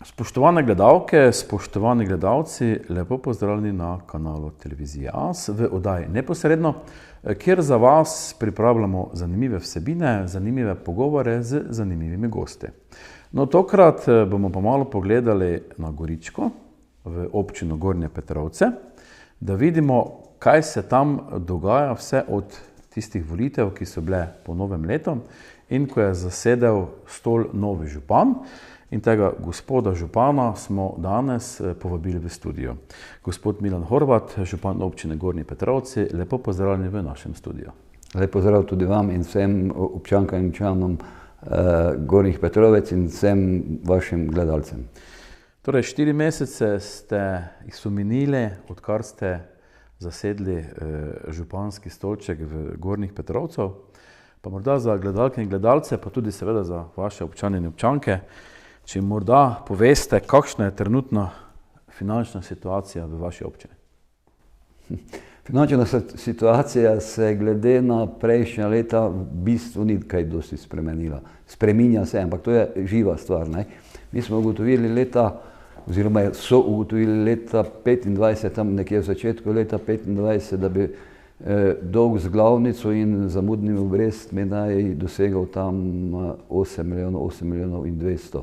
Spoštovane gledalke, spoštovani gledalci, lepo pozdravljeni na kanalu Televizije AS v oddaji Neposredno, kjer za vas pripravljamo zanimive vsebine, zanimive pogovore z zanimivimi gosti. No, tokrat bomo pa malo pogledali na Goričko, v občino Gornje Petrovce, da vidimo, kaj se tam dogaja vse od tistih volitev, ki so bile po novem letu in ko je zasedel stol novi župan. In tega gospoda župana smo danes povabili v studio. Gospod Milan Horvat, župan občine Gornji Petrovci, lepo pozdravljeni v našem studiu. Lep pozdrav tudi vam in vsem občankam in občanom Gornjih Petrovec in vsem vašim gledalcem. Torej, 4 mesece so minili, odkar ste zasedli županski stolček v Gornjih Petrovcev. Pa morda za gledalke in gledalce, pa tudi seveda za vaše občane in občanke, če morda poveste, kakšna je trenutna finančna situacija v vaši občini? Finančna situacija se glede na prejšnja leta v bistvu ni kaj dosti spremenila. Spreminja se, ampak to je živa stvar. Ne? Mi smo ugotovili so ugotovili leta 25, tam nekje v začetku leta 25, da bi dolg z glavnico in zamudnimi obrestmi naj dosegal tam 8 milijonov in 200.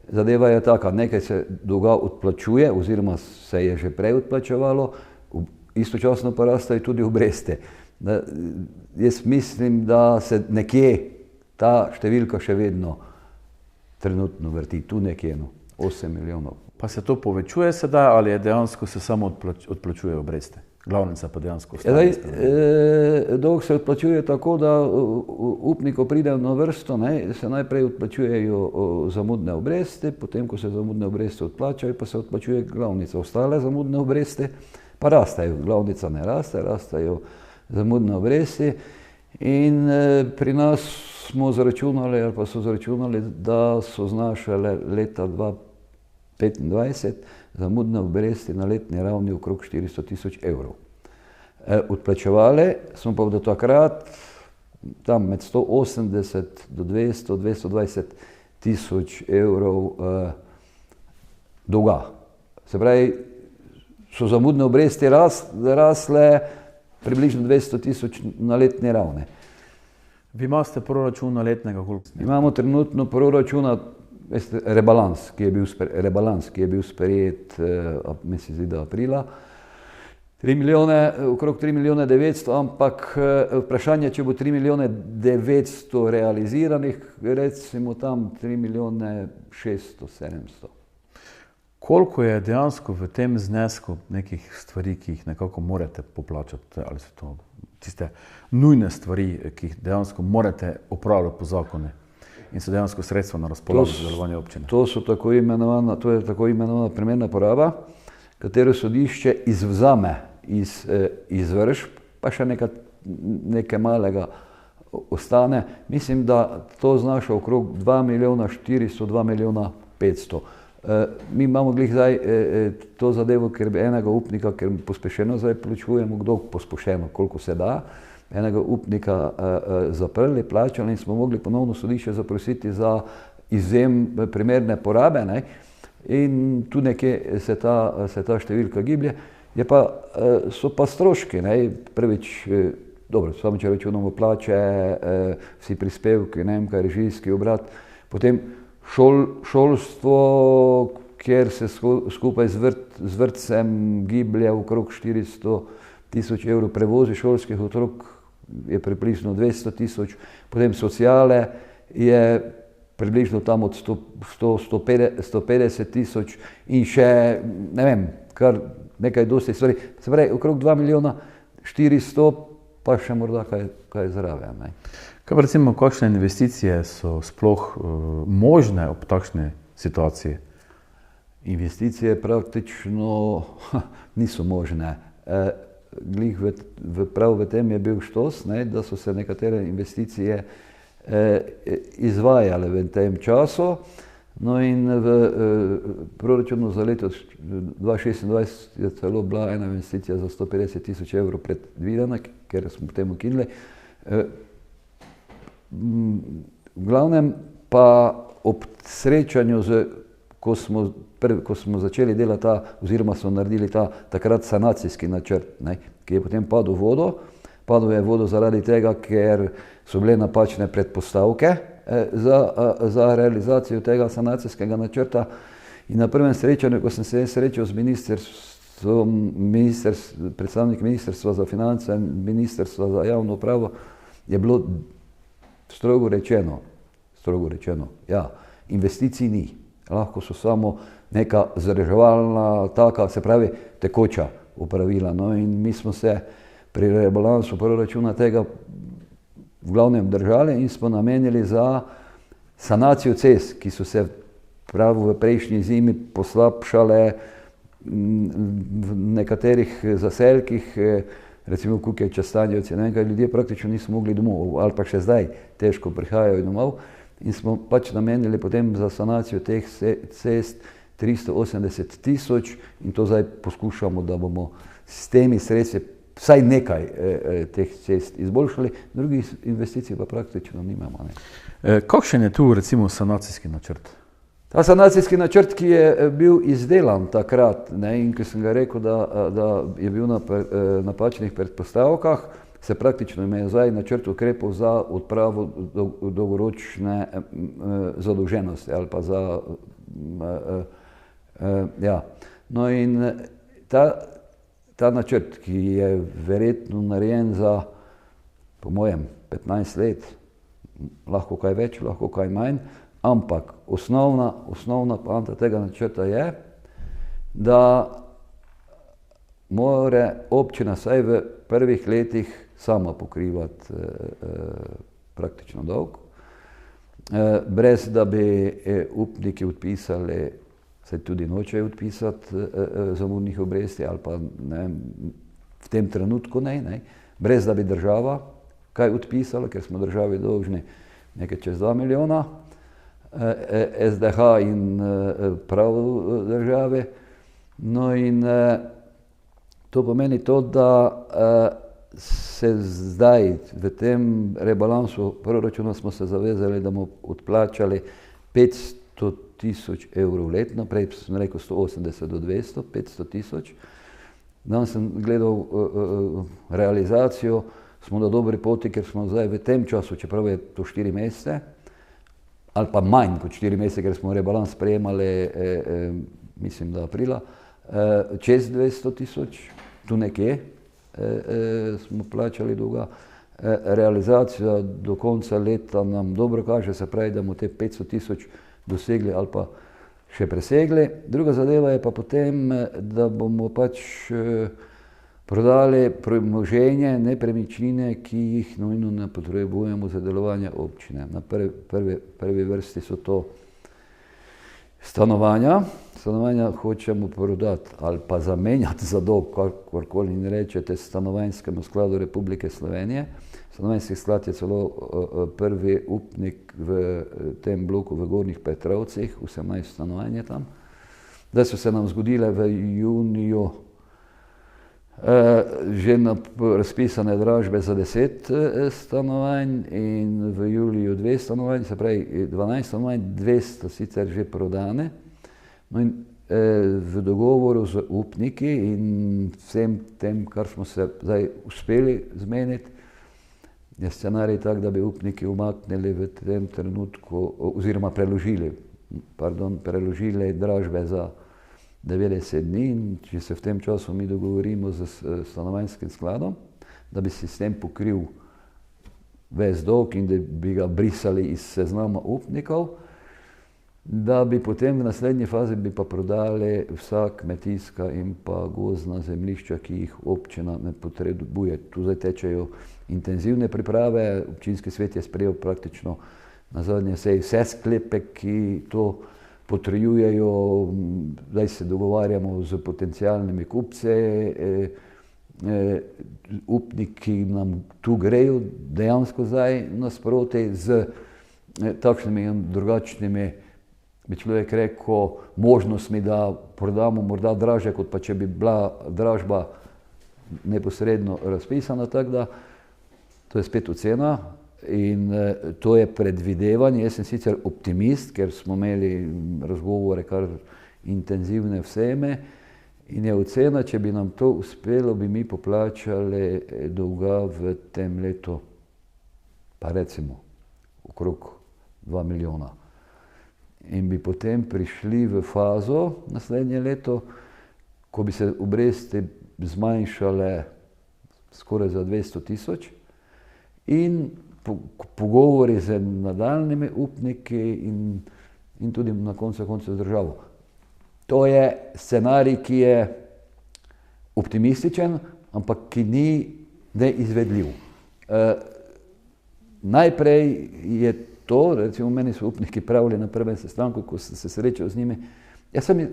Zadeva je taka, nekaj se dolga odplačuje oziroma se je že prej odplačevalo, istočasno pa rastejo tudi obresti. Jaz mislim, da se nekje ta številka še vedno trenutno vrti, tu nekje 8 milijonov. Pa se to povečuje sedaj ali je dejansko se samo odplačuje obresti? Glavnica pa dejansko ostane. Dolg se odplačuje tako, da upniku pridejo na vrsto, se najprej odplačujejo zamudne obresti, potem ko se zamudne obresti odplačajo, pa se odplačuje glavnica. Ostale zamudne obresti pa rastejo, glavnica ne raste, rastejo zamudne obresti in pri nas smo zaračunali, ali pa so zaračunali, da so znašale leta 2025 zamudne obresti na letni ravni okrog 400 tisoč evrov. Odplačevali smo pa do takrat tam med 180 do 200, 220 tisoč evrov dolga. Se pravi, so zamudne obresti rasle približno 200 tisoč na letni ravni. Vi imate proračuna letnega koliko? Imamo trenutno proračuna rebalans, ki je bil sprejet, mislim, zdi, da aprila. Okrog 3 milijone 900, ampak vprašanje, če bo 3 milijone 900 realiziranih, recimo tam 3 milijone 600, 700. Koliko je dejansko v tem znesku nekih stvari, ki jih nekako morate poplačati, ali so to tiste nujne stvari, ki jih dejansko morate opravljati po zakonu in so dejansko sredstva na razpolago za delovanje občine? To je tako imenovana primerna poraba, katero sodišče izvzame iz izvršb, pa še nekaj malega ostane. Mislim, da to znaša okrog 2 milijona 400, 2 milijona 500. Mi imamo glih zdaj to zadevo, ker bi enega upnika, ker pospešeno zdaj plačujemo, kdo pospešeno, koliko se da, enega upnika zaprli, plačali in smo mogli ponovno sodišče zaprositi za izvzem primerne porabe, in tu nekje se ta številka giblje. So pa stroški, prvič, dobro, samo če računamo plače, vsi prispevki, režijski obrat, potem šolstvo, kjer se skupaj z vrtcem giblje okrog 400 tisoč evrov, prevozi šolskih otrok je približno 200 tisoč, potem sociale je približno tam od 150 tisoč in še, ne vem, kar nekaj dosti stvari. Se pravi, okrog 2 milijona 400, pa še morda kaj zraven. Kaj pa recimo, kakšne investicije so sploh možne ob takšni situaciji? Investicije praktično niso možne. Glih prav v tem je bil štos, da so se nekatere investicije izvajale v tem času. No in v proračunu za leto 2026 je celo bila ena investicija za 150 tisoč evrov predvidena, ker smo potem ukinili. V glavnem pa ob srečanju z ko smo začeli delati oziroma smo naredili takrat sanacijski načrt, ne, ki je potem padel v vodo. Padel je v vodo zaradi tega, ker so bile napačne predpostavke za realizacijo tega sanacijskega načrta. In na prvem srečanju, ko sem se srečal z predstavnik Ministrstva za finance in Ministrstva za javno upravo, je bilo strogo rečeno, ja, investicij ni. Lahko so samo neka zadrževalna, se pravi tekoča opravila. No, in mi smo se pri rebalansu proračuna tega v glavnem držali in smo namenili za sanacijo cest, ki so se prav v prejšnji zimi poslabšale v nekaterih zaselkih, recimo Kuke, Častanjevci, ljudje praktično niso mogli domov, ali pa še zdaj težko prihajajo domov. In smo pač namenili potem za sanacijo teh cest 380 tisoč in to zdaj poskušamo, da bomo s temi sredstvi vsaj nekaj teh cest izboljšali, drugih investicij pa praktično nimamo. Kakšen je tu recimo sanacijski načrt? Ta sanacijski načrt, ki je bil izdelan takrat, ne, in ki sem ga rekel, da je bil na napačnih predpostavkah, se praktično ima zdaj načrt ukrepov za odpravo dolgoročne zadolženosti ali pa za ja. No in ta načrt, ki je verjetno narejen za, po mojem, 15 let, lahko kaj več, lahko kaj manj, ampak osnovna poanta tega načrta je, da mora občina vsaj v prvih letih sama pokrivati praktično dolg, brez da bi upniki odpisali, saj tudi nočejo odpisati zamudnih obresti ali pa ne, v tem trenutku ne, brez da bi država kaj odpisala, ker smo državi dolžni nekaj čez 2 milijona, SDH in prav države. No in to pomeni to, da se zdaj v tem rebalansu proračuna smo se zavezali, da bomo odplačali 500 tisoč evrov letno, prej sem rekel 180 do 200, 500 tisoč. Danes sem gledal realizacijo, smo na dobri poti, ker smo zdaj v tem času, čeprav je to 4 mesece, ali pa manj kot 4 mesece, ker smo rebalans sprejemali, mislim, da aprila, čez 200 tisoč, tu nekje smo plačali dolga. Realizacija do konca leta nam dobro kaže, se pravi, da bomo te 500 tisoč dosegli ali pa še presegli. Druga zadeva je pa potem, da bomo pač prodali premoženje, nepremičnine, ki jih nujno ne potrebujemo za delovanje občine. Na prvi vrsti so to stanovanja. Stanovanja hočemo prodati ali pa zamenjati za dolg, kakorkoli in rečete, Stanovanjskemu skladu Republike Slovenije. Stanovanjski sklad je celo prvi upnik v tem bloku v Gornjih Petrovcih, 18 stanovanj je tam. Zdaj so se nam zgodile v juniju že razpisane dražbe za 10 stanovanj in v juliju 2 stanovanj, se pravi 12 stanovanj, 200 sicer že prodane. No in v dogovoru z upniki in vsem tem, kar smo se zdaj uspeli zmeniti, je scenarij tak, da bi upniki umaknili v tem trenutku, oziroma preložili dražbe za 90 dni in če se v tem času mi dogovorimo z stanovanjskim skladom, da bi sistem pokril ves dolg in da bi ga brisali iz seznama upnikov, da bi potem v naslednji fazi bi pa prodali vsa kmetijska in pa gozdna zemljišča, ki jih občina ne potrebuje. Tu zdaj tečejo intenzivne priprave, občinski svet je sprejel praktično na zadnje seji vse sklepe, ki to potrjujejo, zdaj se dogovarjamo z potencialnimi kupci, upniki nam tu grejo dejansko zdaj nasproti z takšnimi in drugačnimi, bi človek rekel, možnostmi, da prodamo morda dražje, kot pa če bi bila dražba neposredno razpisana, tako da to je spet ocena In to je predvidevanje. Jaz sem sicer optimist, ker smo imeli razgovore kar intenzivne vseme in je ocena, če bi nam to uspelo, bi mi poplačali dolga v tem letu, pa recimo okrog 2 milijona. In bi potem prišli v fazo naslednje leto, ko bi se obresti zmanjšale skoraj za 200 tisoč in pogovori z nadaljnimi upniki in tudi na koncu z državo. To je scenarij, ki je optimističen, ampak ki ni neizvedljiv. Najprej je to, recimo meni so upniki pravili na prvem sestanku, ko sem se srečal z njimi,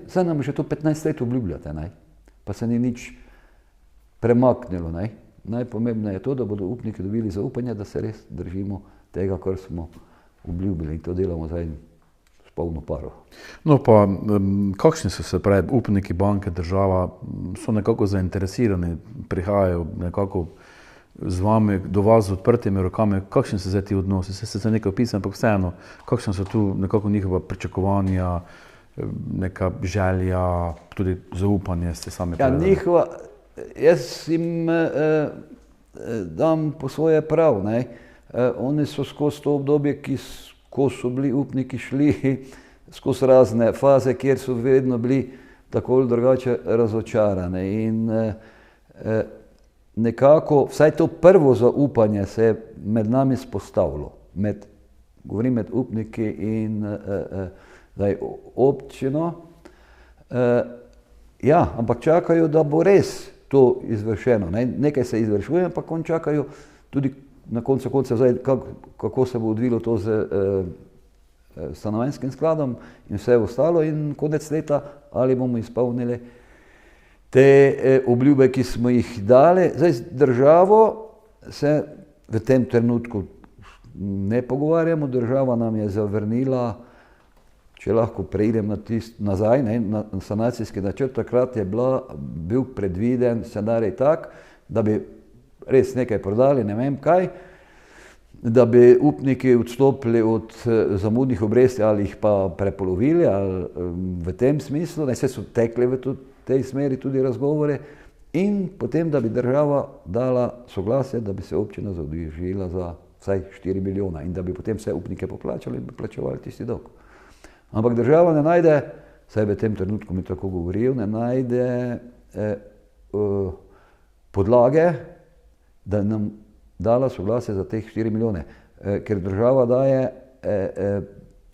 saj nam že to 15 let obljubljate, pa se ni nič premaknilo. Najpomembneje je to, da bodo upniki dobili zaupanje, da se res držimo tega, kar smo obljubili, in to delamo zdaj s polno paro. No pa, kakšni so se pravi upniki, banke, država, so nekako zainteresirani, prihajajo nekako z vami, do vas z odprtimi rokami, kakšni so zdaj ti odnosi? Se za nekaj opisano, ampak vseeno, kakšne so tu nekako njihova pričakovanja, neka želja, tudi zaupanje, ste sami povedali? Jaz jim dam po svoje prav. Oni so skozi to obdobje, ko so bili upniki šli skozi razne faze, kjer so vedno bili tako ali drugače razočarani. In nekako, vsaj to prvo zaupanje se je med nami spostavilo. Govorim med upniki in občino. Ja, ampak čakajo, da bo res to izvršeno. Nekaj se izvršuje, ampak oni čakajo tudi na koncu zdaj, kako se bo odvilo to z stanovanjskim skladom in vse ostalo, in konec leta, ali bomo izpolnili te obljube, ki smo jih dali. Zdaj z državo se v tem trenutku ne pogovarjamo. Država nam je zavrnila, če lahko preidem nazaj, na sanacijski načrt, takrat je bil predviden scenarij tak, da bi res nekaj prodali, ne vem kaj, da bi upniki odstopili od zamudnih obresti ali jih pa prepolovili, ali v tem smislu, se so tekli v tej smeri tudi razgovore, in potem, da bi država dala soglasje, da bi se občina zadolžila za vsaj 4 milijona in da bi potem vse upnike poplačali in bi plačevali tisti dolg. Ampak država ne najde, saj v tem trenutku mi tako govorijo, ne najde podlage, da nam dala soglasje za teh 4 milijone. Ker država daje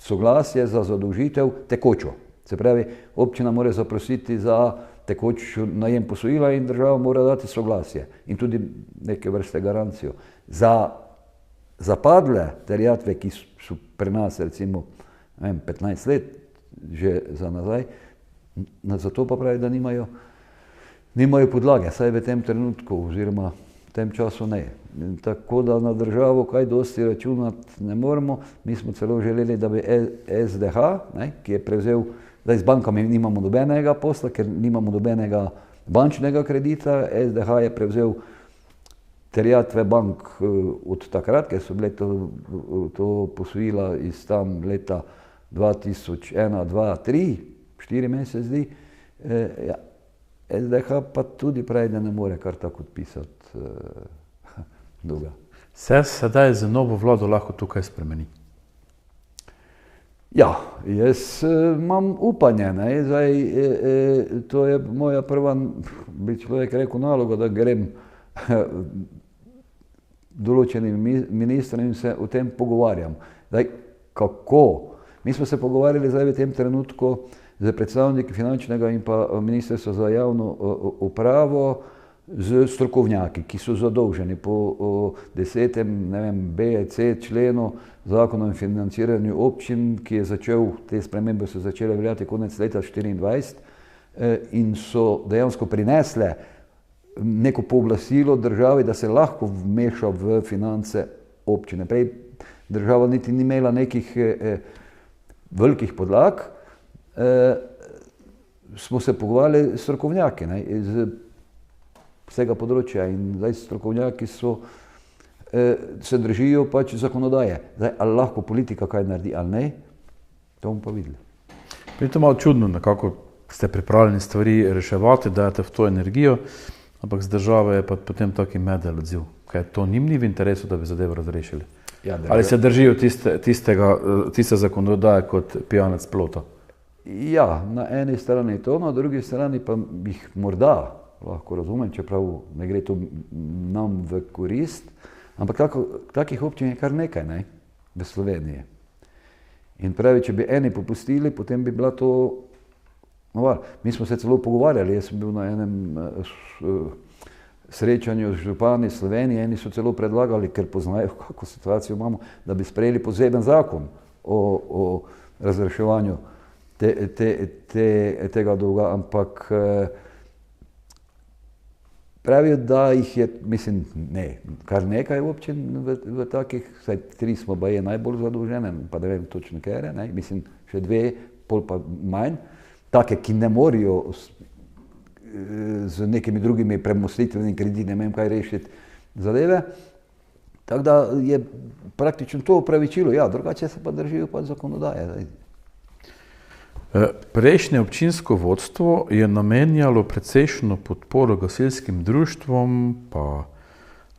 soglasje za zadolžitev tekočo. Se pravi, občina mora zaprositi za tekoč najem posojila in država mora dati soglasje in tudi neke vrste garancijo. Za zapadle terjatve, ki so pri nas recimo 15 let že za nazaj, zato pa pravi, da nimajo podlage, saj v tem trenutku oziroma v tem času ne. Tako da na državo kaj dosti računati ne moremo. Mi smo celo želeli, da bi SDH, ki je prevzel, zdaj z bankami nimamo nobenega posla, ker nimamo nobenega bančnega kredita, SDH je prevzel terjatve bank od takrat, ker so bile to posojila iz tam leta 2001, 2, 3, 4 mesece zdi. SDH pa tudi pravi, da ne more kar tako odpisati dolga. Se sedaj z novo vlado lahko tukaj spremeni? Ja, jaz imam upanje. Zdaj, to je moja prva, bi človek rekel, naloga, da grem določenim ministrom in se o tem pogovarjam. Zdaj, kako? Mi smo se pogovarjali zdaj v tem trenutku z predstavniki finančnega in pa ministrstva za javno upravo, z strokovnjaki, ki so zadolženi po 10. B, C členu Zakona o financiranju občin, ki je te spremembe so začele veljati konec leta 2024 in so dejansko prinesle neko pooblastilo državi, da se lahko vmeša v finance občine. Prej država niti ni imela nekih velikih podlag, smo se pogovarjali s strokovnjaki iz vsega področja in zdaj strokovnjaki so se držijo pač zakonodaje. Zdaj, ali lahko politika kaj naredi ali ne, to bomo pa videli. Je to malo čudno, nekako ste pripravljeni stvari reševati, dajete v to energijo, ampak z države je pa potem taki medel odziv. Kaj to njim ni v interesu, da bi zadevo razrešili? Ja, ali se držijo tiste zakonodaje kot pijanec plota? Ja, na eni strani to, na drugi strani pa jih morda lahko razumem, čeprav ne gre to nam v korist, ampak takih občin je kar nekaj, ne, v Sloveniji. In pravi, če bi eni popustili, potem bi bila to novar. Mi smo se celo pogovarjali, jaz sem bil na enem srečanju z župani Slovenije, eni so celo predlagali, ker poznajo, kako situacijo imamo, da bi sprejeli poseben zakon o razreševanju tega dolga, ampak pravijo, da jih je, mislim, ne, kar nekaj občin v takih, vsaj 3 smo baje najbolj zadolžene, pa ne vem točno kere, ne, mislim, še 2, pol pa manj, take, ki ne morajo z nekimi drugimi premostitvenimi krediti, ne vem kaj rešiti zadeve, tako da je praktično to opravičilo, ja, drugače se pa držijo pa zakonodaje. Prejšnje občinsko vodstvo je namenjalo precejšno podporo gasilskim društvom pa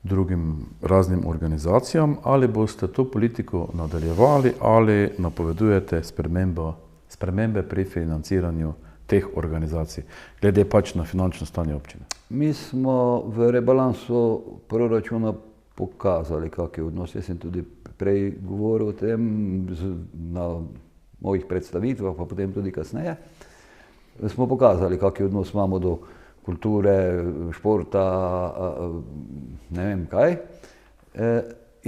drugim raznim organizacijam. Ali boste to politiko nadaljevali ali napovedujete spremembe pri financiranju teh organizacij, glede pač na finančno stanje občine? Mi smo v rebalansu proračuna pokazali, kak je odnos. Jaz sem tudi prej govoril o tem na mojih predstavitvah, pa potem tudi kasneje. Smo pokazali, kak je odnos imamo do kulture, športa, ne vem kaj,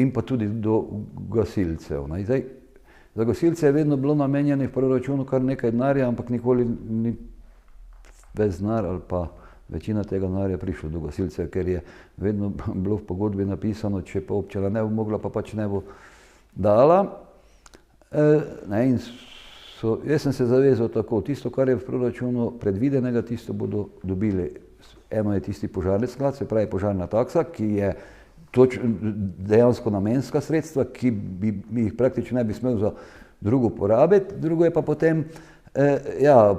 in pa tudi do gasilcev. Zdaj, za gasilce je vedno bilo namenjeno v proračunu kar nekaj denarja, ampak nikoli ni ves denar ali pa večina tega denarja prišlo do gasilcev, ker je vedno bilo v pogodbi napisano, če pa občina ne bo mogla, pa pač ne bo dala. Jaz sem se zavezal tako, tisto, kar je v proračunu predvidenega, tisto bodo dobili. Eno je tisti požarni sklad, se pravi požarna taksa, ki je dejansko namenska sredstva, ki bi jih praktično ne bi smel za drugo porabiti. Drugo je pa potem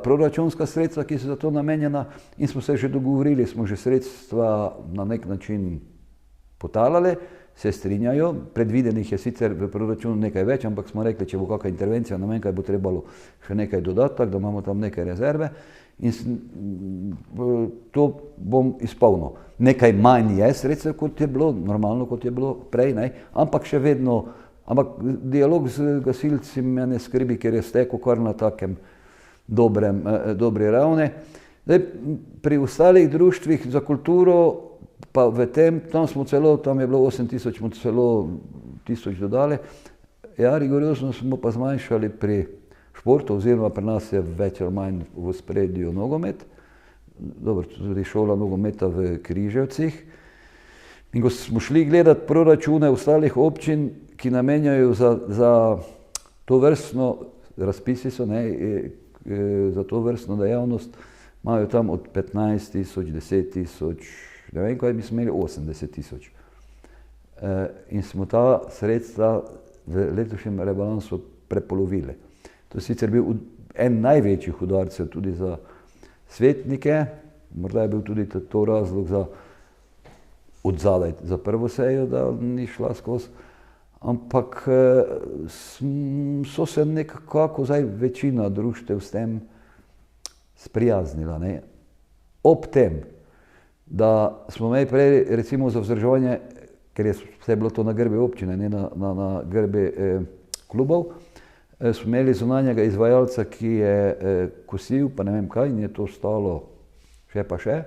proračunska sredstva, ki so za to namenjena, in smo se že dogovorili, smo že sredstva na nek način potalali, se strinjajo, predvidenih je sicer v proračunu nekaj več, ampak smo rekli, če bo kakšna intervencija, ne vem kaj bo trebalo še nekaj dodati, tako da imamo tam neke rezerve in to bom izpolnil. Nekaj manj je sredstev, kot je bilo, normalno, kot je bilo prej, ne? Ampak še vedno, ampak dialog z gasilci me ne skrbi, ker je stekel kar na takem dobri ravni. Zdaj, pri ostalih društvih za kulturo pa v tem, tam je bilo 8 000, smo celo 1000 dodali. Ja, rigorozno smo pa zmanjšali pri športu, oziroma pri nas je več ali manj v ospredju nogomet. Dobro, tudi šola nogometa v Križevcih. In ko smo šli gledati proračune ostalih občin, ki namenjajo za to vrstno, razpisi so, za to vrstno dejavnost, imajo tam od 15 000, 10 000, ne vem kaj, mi smo imeli 80 000. In smo ta sredstva v letošnjem rebalansu prepolovili. To je sicer bil en največjih udarcev tudi za svetnike, morda je bil tudi to razlog za odzadaj za prvo sejo, da ni šla skozi, ampak so se nekako zdaj večina društev s tem sprijaznila. Ob tem, da smo imeli prej recimo za vzdrževanje, ker je vse bilo to na grbi občine, ne na grbi klubov, smo imeli zunanjega izvajalca, ki je kosil, pa ne vem kaj, in je to stalo še pa še.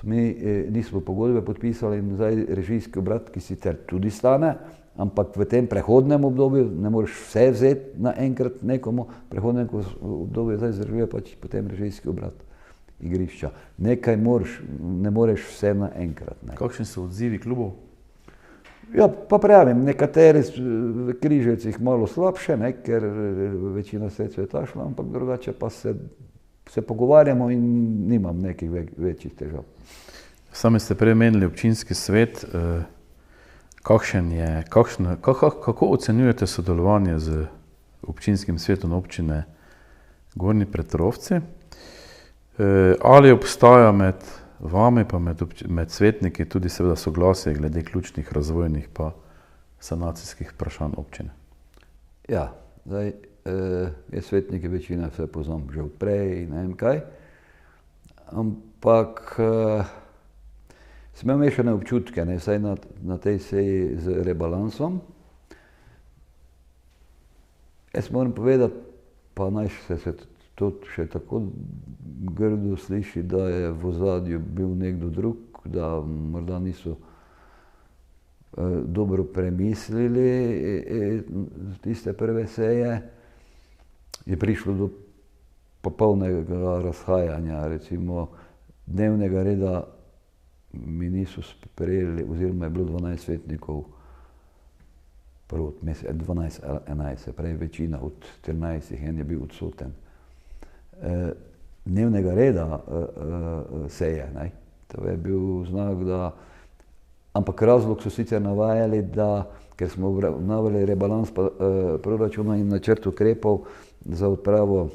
Mi nismo pogodbe podpisali in zdaj režijski obrat, ki sicer tudi stane, ampak v tem prehodnem obdobju ne moreš vse vzeti naenkrat nekomu, prehodnem obdobju zdaj vzdržuje pač potem režijski obrat igrišča. Nekaj ne moreš vse naenkrat. Kakšni so odzivi klubov? Ja, pa pravim, nekateri v Križevcih malo slabše, ker večina sredstev je ta šla, ampak drugače pa se pogovarjamo in nimam nekih večjih težav. Sami ste prej menili občinski svet. Kako ocenjujete sodelovanje z občinskim svetom občine Gornji Petrovci? Ali obstaja med vami pa med svetniki tudi seveda soglasje glede ključnih razvojnih pa sanacijskih vprašanj občine? Ja, zdaj je svetniki večina vse poznam že odprej in ne vem kaj, ampak sem imel mešane občutke, ne, vsaj na tej seji z rebalansom. Jaz moram povedati, pa naj se to še tako grdo sliši, da je v ozadju bil nekdo drug, da morda niso dobro premislili tiste prve seje. Je prišlo do popolnega razhajanja, recimo dnevnega reda mi niso sprejeli, oziroma je bilo 12 svetnikov, 12-11, se pravi večina od 13, en je bil odsoten. Dnevnega reda seje, ne? To je bil znak, da, ampak razlog so sicer navajali, da ker smo obravnavali rebalans proračuna in načrt ukrepov za odpravo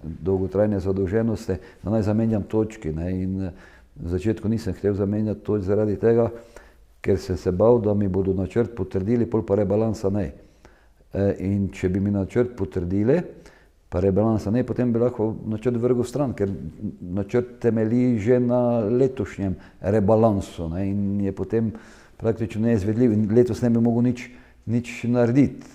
dolgotrajne zadolženosti, da naj zamenjam točki, ne? In v začetku nisem hotel zamenjati točk zaradi tega, ker sem se bal, da mi bodo načrt potrdili, pol pa rebalansa ne. In če bi mi načrt potrdili, pa rebalansa ne, potem bi lahko načrt vrgel stran, ker načrt temelji že na letošnjem rebalansu, ne? In je potem praktično neizvedljiv in letos ne bi mogel nič narediti.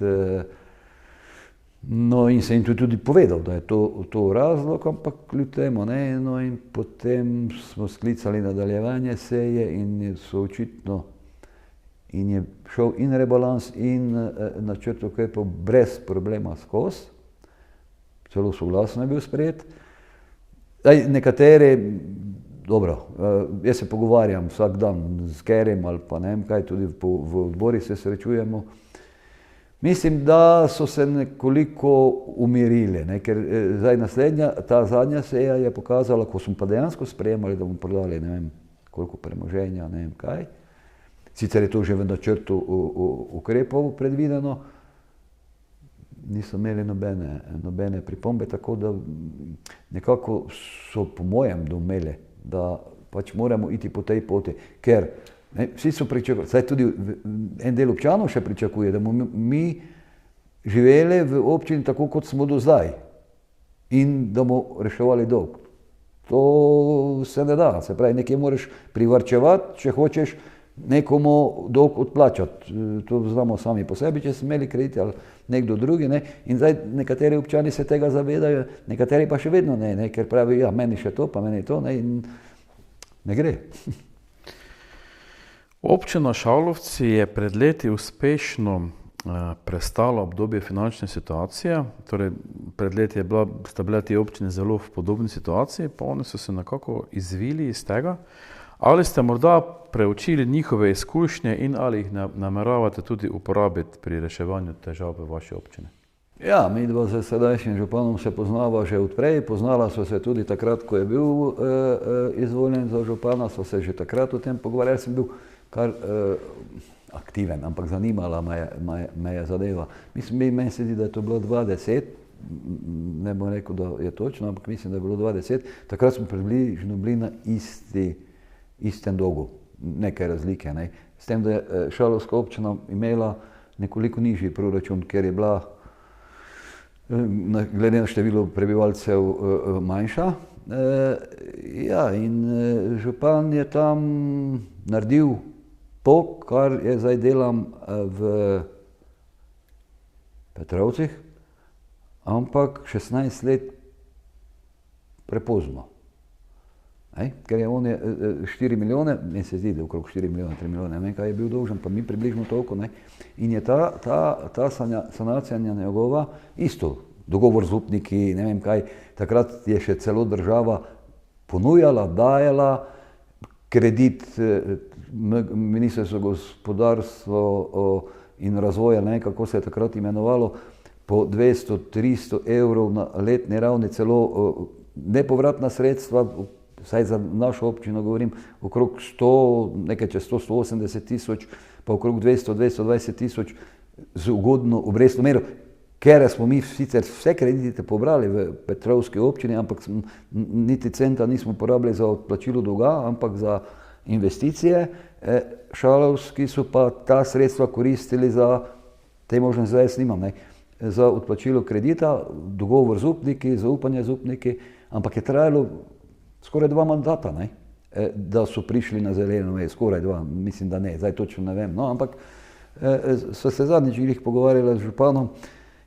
No in sem jim tudi povedal, da je to razlog, ampak kljub temu, ne, no in potem smo sklicali nadaljevanje seje in so očitno in je šel in rebalans in načrt ukrepov brez problema skozi, celo soglasno je bil sprejet. Nekateri, dobro, jaz se pogovarjam vsak dan z Kerem ali pa ne vem kaj, tudi v odborih se srečujemo. Mislim, da so se nekoliko umirili, ne? Ker zdaj ta zadnja seja je pokazala, ko smo pa dejansko sprejemali, da bomo prodali ne vem koliko premoženja, ne vem kaj. Sicer je to že v načrtu ukrepov predvideno, niso imeli nobene pripombe, tako da nekako so po mojem doumeli, da pač moramo iti po tej poti, ker vsi so pričakovali, saj tudi en del občanov še pričakuje, da bomo mi živeli v občini tako, kot smo do zdaj in da bomo reševali dolg. To se ne da, se pravi, nekje moraš privarčevati, če hočeš nekomu dolg odplačati. To znamo sami po sebi, če smo imeli kredit ali nekdo drugi, ne? In zdaj nekateri občani se tega zavedajo, nekateri pa še vedno ne, ker pravi, ja, meni še to, pa meni to, ne, in ne gre. Občina Šalovci je pred leti uspešno prestala obdobje finančne situacije, torej pred leti sta bile te občine zelo v podobni situaciji, pa one so se nekako izvili iz tega. Ali ste morda preučili njihove izkušnje in ali jih nameravate tudi uporabiti pri reševanju težav v vaši občini? Ja, mi dva z sedajšnjim županom se poznava že odprej, poznala so se tudi takrat, ko je bil izvoljen za župana, so se že takrat o tem pogovarjali, sem bil kar aktiven, ampak zanimala me je zadeva. Meni se zdi, da je to bilo 2010, ne bom rekel, da je točno, ampak mislim, da je bilo 2010, takrat smo približno bili na istem dolgu, nekaj razlike, ne. S tem, da je Šalovska občina imela nekoliko nižji proračun, ker je bila glede na število prebivalcev manjša. Ja, in župan je tam naredil to, kar je zdaj delam v Petrovcih, ampak 16 let prepozno. Ker je on 4 milijone, meni se zdi, da je okrog 4 milijone, 3 milijone, ne vem, kaj je bil dolžen, pa mi približno toliko, ne. In je ta sanacija njegova isto, dogovor z upniki, ne vem kaj, takrat je še celo država ponujala, dajala kredit Ministrstvo gospodarstvo in razvoja, ne vem, kako se je takrat imenovalo, po 200-300 evrov na letni ravni, celo nepovratna sredstva, vsaj za našo občino govorim, okrog 100, nekaj čez 100-180 tisoč, pa okrog 200-220 tisoč z ugodno obrestno mero, ker smo mi sicer vse kredite pobrali v Petrovski občini, ampak niti centa nismo porabili za odplačilo dolga, ampak za investicije. Šalovski so pa ta sredstva koristili za, te možnosti zdaj jaz nimam, za odplačilo kredita, dogovor z upniki, zaupanje z upniki, ampak je trajalo skoraj 2 mandata, da so prišli na zeleno, skoraj 2, mislim, da ne, zdaj točno ne vem, no, ampak so se zadnjič jih pogovarjali z županom,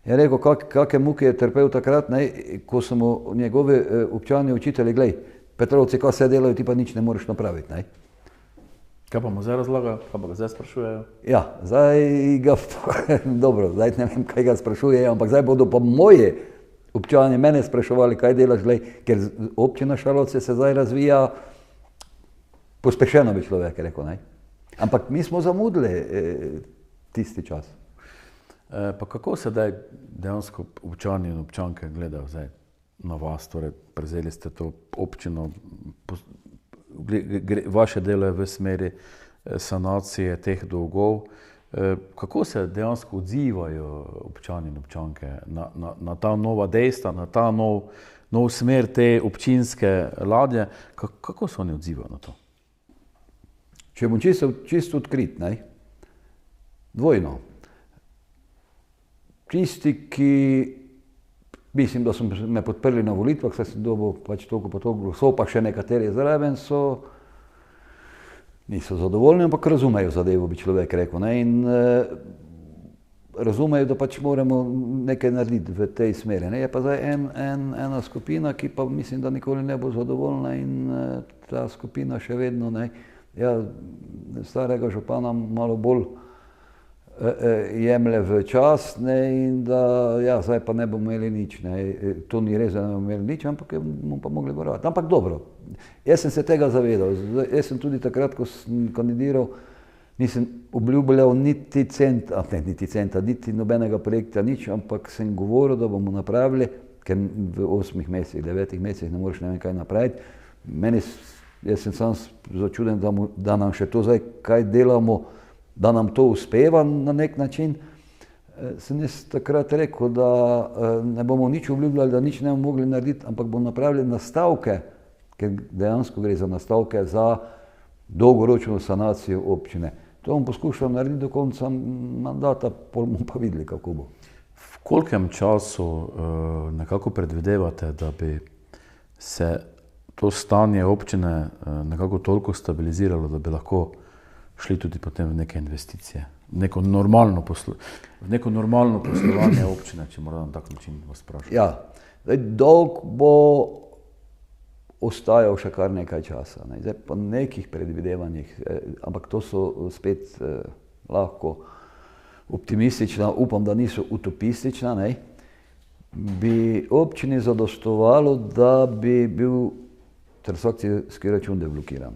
je rekel, kakšne muke je trpel takrat, ko so mu njegovi občani učitelji, glej, Petrovci, kaj se delajo, ti pa nič ne moreš napraviti. Kaj pa mu zdaj razlaga, kaj pa ga zdaj sprašujejo? Ja, zdaj ga, dobro, zdaj ne vem, kaj ga sprašujejo, ampak zdaj bodo pa moji občani mene spraševali, kaj delaš, glej, ker občina Šalovce se zdaj razvija pospešeno, bi človek rekel, ampak mi smo zamudili tisti čas. Pa kako se dejansko občani in občanke gledajo zdaj na vas, torej prevzeli ste to občino, vaše delo je v smeri sanacije teh dolgov. Kako se dejansko odzivajo občani in občanke na ta nova dejstva, na ta nov smer te občinske ladje? Kako se oni odzivajo na to? Če bom čisto odkrit, dvojno. Tisti, ki mislim, da so me podprli na volitvah, saj sem dobil pač toliko pa toliko glasov, pa še nekateri zraven niso zadovoljni, ampak razumejo zadevo, bi človek rekel. In razumejo, da pač moramo nekaj narediti v tej smeri. Je pa zdaj ena skupina, ki pa mislim, da nikoli ne bo zadovoljna in ta skupina še vedno, starega župana malo bolj jemlje v čas in da zdaj pa ne bomo imeli nič. To ni res, da ne bomo imeli nič, ampak bomo pa mogli borovati. Ampak dobro, jaz sem se tega zavedal. Jaz sem tudi takrat, ko sem kandidiral, nisem obljubljal niti centa, niti nobenega projekta, nič, ampak sem govoril, da bomo napravili, ker v 8 mesecih, 9 mesecih ne moreš ne vem kaj napraviti. Jaz sem sam začuden, da nam še to zdaj kaj delamo, da nam to uspeva na nek način. Sem jaz takrat rekel, da ne bomo nič obljubljali, da nič ne bomo mogli narediti, ampak bomo napravili nastavke, ker dejansko gre za nastavke za dolgoročno sanacijo občine. To bom poskušal narediti do konca mandata, pol bomo pa videli, kako bo. V kolkem času nekako predvidevate, da bi se to stanje občine nekako toliko stabiliziralo, da bi lahko šli tudi potem v neke investicije, v neko normalno poslovanje občine, če moram na tak način vas vprašati? Ja, dolg bo ostajal še kar nekaj časa. Zdaj po nekih predvidevanjih, ampak to so spet lahko optimistična, upam, da niso utopistična, bi občini zadostovalo, da bi bil transakcijski račun deblokiran.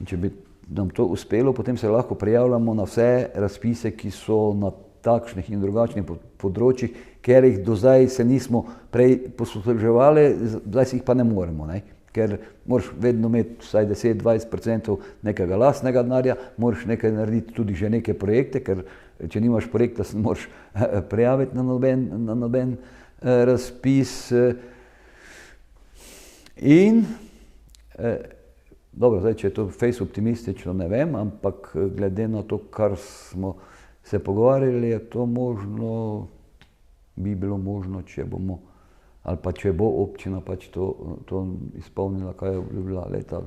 In če bi nam to uspelo, potem se lahko prijavljamo na vse razpise, ki so na takšnih in drugačnih področjih, ker jih do zdaj se nismo prej posluževali, zdaj si jih pa ne moremo, ker moraš vedno imeti vsaj 10-20% nekega lastnega denarja, moraš nekaj narediti tudi že neke projekte, ker če nimaš projekta, se ne moreš prijaviti na noben razpis. In dobro, zdaj, če je to fejs optimistično, ne vem, ampak glede na to, kar smo se pogovarjali, je to možno, bi bilo možno, če bomo, ali pa če bo občina pač to izpolnila, kaj je obljubila leta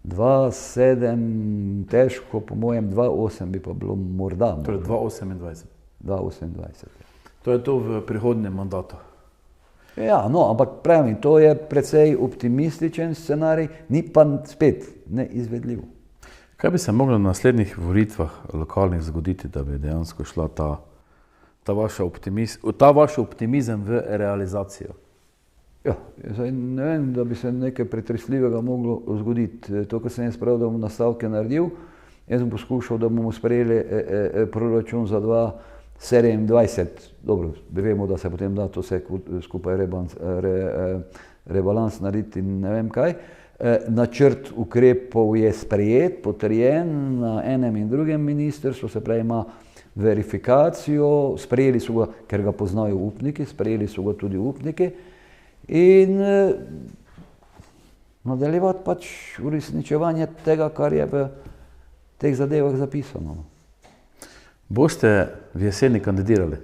2007, težko, po mojem 2008 bi pa bilo morda. Torej 2028. 2028. To je to v prihodnjem mandatu. Ja, no, ampak pravim, to je precej optimističen scenarij, ni pa spet neizvedljiv. Kaj bi se moglo na naslednjih volitvah lokalnih zgoditi, da bi dejansko šla ta vaš optimizem v realizacijo? Ja, ne vem, da bi se nekaj pretresljivega moglo zgoditi. To, kar sem jaz prav, da bom nastavke naredil, jaz sem poskušal, da bomo sprejeli proračun za 2027. Dobro, vemo, da se potem da to vse skupaj rebalans narediti in ne vem kaj. Načrt ukrepov je sprejet, potrjen na enem in drugem ministrstvu, se pravi ima verifikacijo, sprejeli so ga, ker ga poznajo upniki, sprejeli so ga tudi upniki in nadaljevati pač uresničevanje tega, kar je v teh zadevah zapisano. Boste v jeseni kandidirali?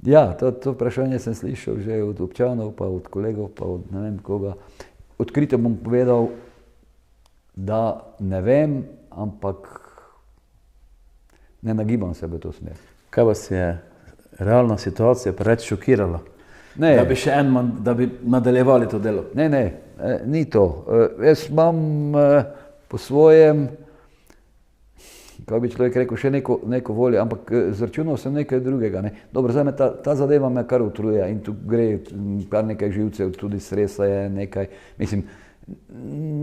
Ja, to vprašanje sem slišal že od občanov, pa od kolegov, pa od ne vem koga. Odkrito bom povedal, da ne vem, ampak ne nagibam se v to smer. Kaj vas je realna situacija preveč šokirala? Ne. Da bi nadaljevali to delo? Ne, ni to. Jaz imam po svojem, kako bi človek rekel, še neko voljo, ampak zračunal sem nekaj drugega. Ne. Dobro, zdaj me ta zadeva me kar utruje in tu gre kar nekaj živcev, tudi stresa je nekaj. Mislim,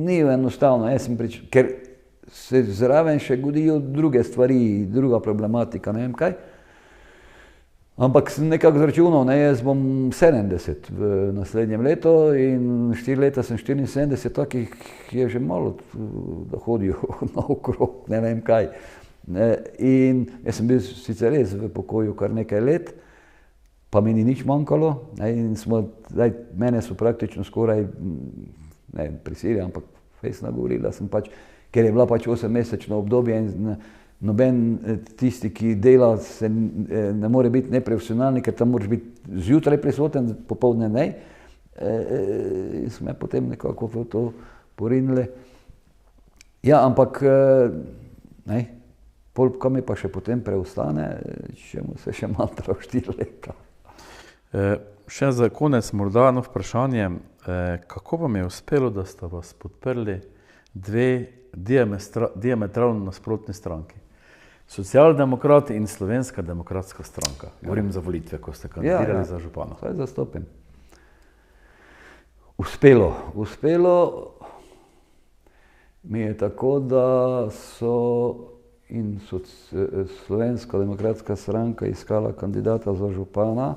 ni enostavno, ker se zraven še godijo druge stvari, druga problematika, ne vem kaj. Ampak sem nekako zračunal, jaz bom 70 v naslednjem letu in 4 leta sem 74, takih je že malo, da hodijo naokrog, ne vem kaj. In jaz sem bil sicer res v pokoju kar nekaj let, pa mi ni nič manjkalo. In mene so praktično skoraj, ne prisilili, ampak fejs nagovorili, da sem pač, ker je bila pač 8-mesečno obdobje in noben tisti, ki dela, se ne more biti neprofesionalni, ker tam moraš biti zjutraj prisoten, popoldne ne. Smo me potem nekako v to porinili. Ja, ampak kaj mi pa še potem preostane, če mu se še mantra 4 leta. Še za konec morda eno vprašanje. Kako vam je uspelo, da sta vas podprli dve diametralno nasprotni stranki? Socialdemokrati in Slovenska demokratska stranka. Govorim za volitve, ko ste kandidirali za župana. Saj zastopim. Uspelo mi je tako, da so Slovenska demokratska stranka iskala kandidata za župana,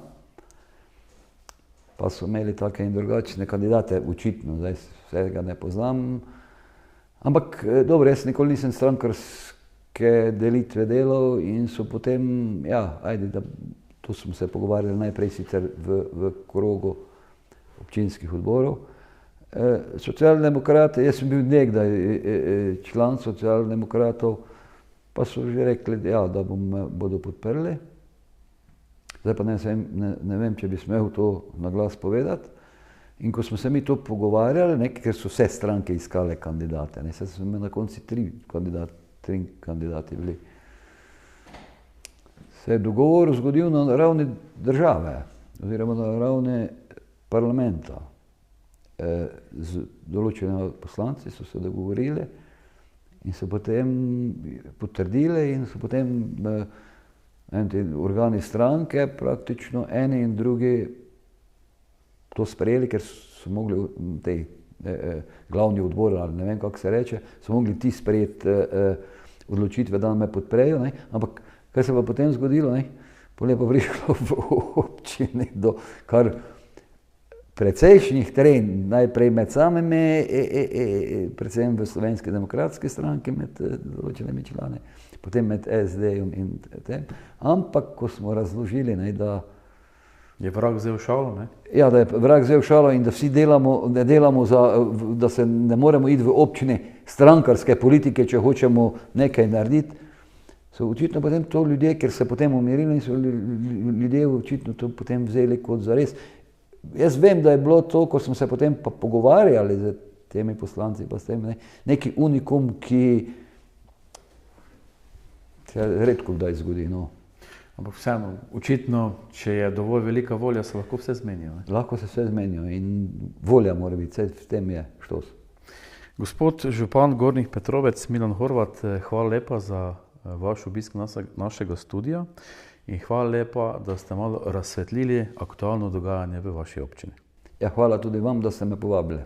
pa so imeli take in drugačne kandidate, očitno, zdaj vsega ne poznam. Ampak dobro, jaz nikoli nisem strankarske delitve delal in so potem, tu smo se pogovarjali najprej sicer v krogu občinskih odborov. Socialdemokrati, jaz sem bil nekdaj član socialdemokratov, pa so že rekli, da bodo podprli. Zdaj pa ne vem, če bi smel to na glas povedati. In ko smo se mi to pogovarjali, ker so vse stranke iskale kandidate, se smo na konci 3 kandidati bili. Se je dogovor zgodil na ravni države, oziroma na ravni parlamenta. Z določenimi poslanci so se dogovorili in so potem potrdili in so potem organi stranke praktično eni in drugi to sprejeli, ker so mogli glavni odbor, ali ne vem, kako se reče, so mogli ti sprejeti odločitve, da me podprejo. Ampak kaj se pa potem zgodilo? Potem je pa prišlo v občini do kar precejšnjih trenj, najprej med samimi, predvsem v Slovenski demokratski stranki med določenimi člani, potem med SD-jem in tem. Ampak ko smo razložili, da je vrag vzel šalo, ne? Ja, da je vrag vzel šalo in da vsi ne delamo da se ne moremo iti v občine strankarske politike, če hočemo nekaj narediti, so očitno potem to ljudje, ker se potem umirili in so ljudje očitno to potem vzeli kot zares. Jaz vem, da je bilo to, ko smo se potem pa pogovarjali z temi poslanci, pa s tem neki unikum, ki se redko kdaj zgodi. Ampak vseeno, očitno, če je dovolj velika volja, se lahko vse zmenijo. Lahko se vse zmenijo in volja mora biti, v tem je štos. Gospod župan Gornjih Petrovec, Milan Horvat, hvala lepa za vaš obisk našega studia in hvala lepa, da ste malo razsvetlili aktualno dogajanje v vaši občini. Ja, hvala tudi vam, da ste me povabili.